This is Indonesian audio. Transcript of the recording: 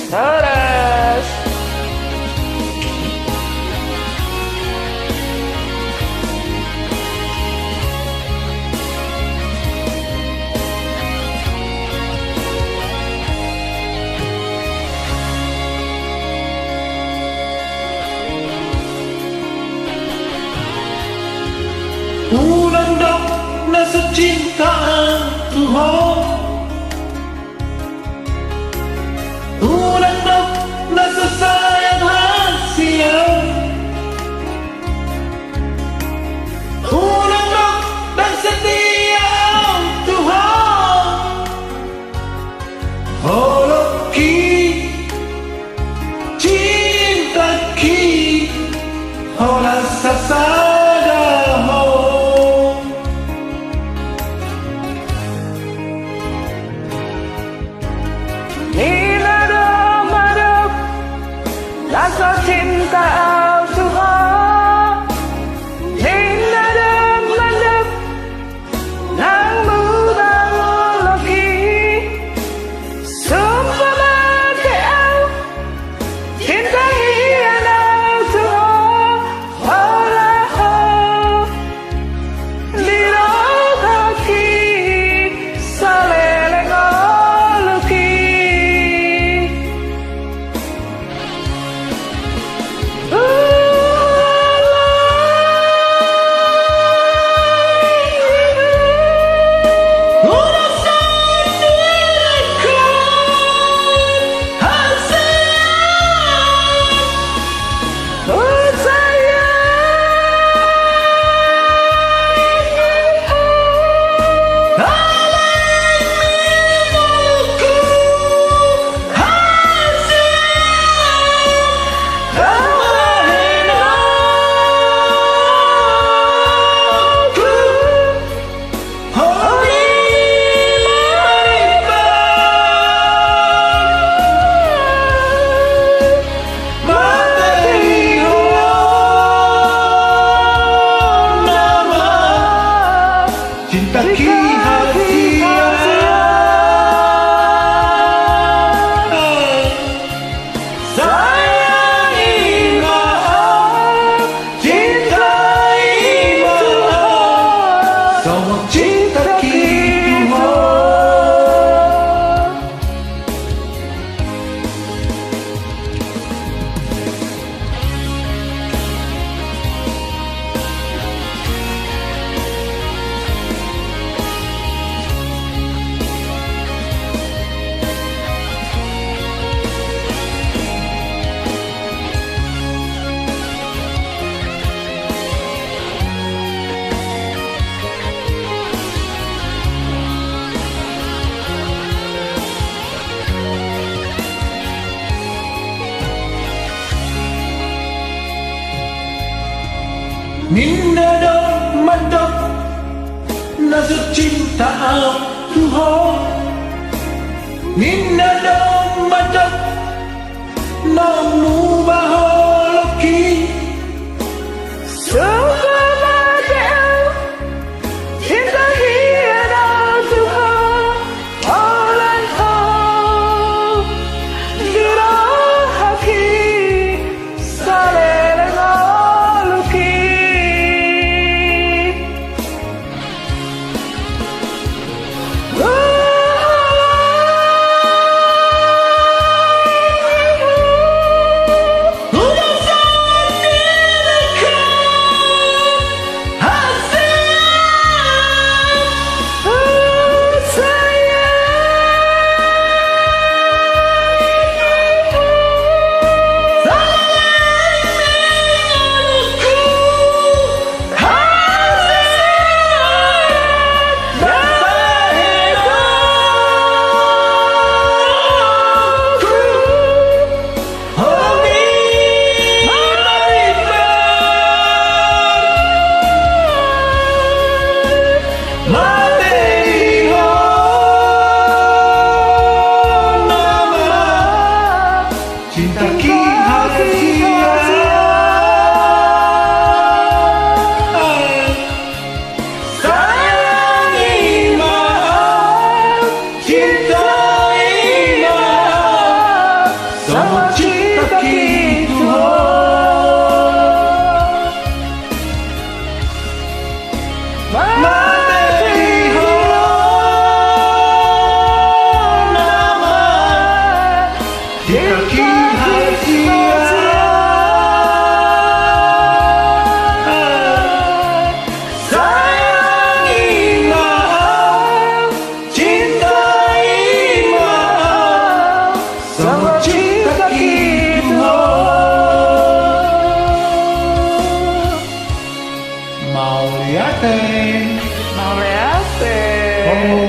Terus Bulan dok nasa cintaan Tuhan, bulan dok nasa sayang hasia, bulan dok dan setia Tuhan. Holok ki cinta ki hola sasada ho. rasa cinta Tuhan hingga dan mendap nang mudah lagi sumpah mati cinta hiana Tuhan olah di kaki saleleng lagi. Cinta ki hasia, sayang iman, cinta iman, semua cinta ki Tuhan. Minda dok mandok nasa cinta Tuhan, minda dok mandok namu baholoki Sumpah mati cinta hiana Tuhan olah di kaki saleleng lagi. Ate. Maleate. Oh.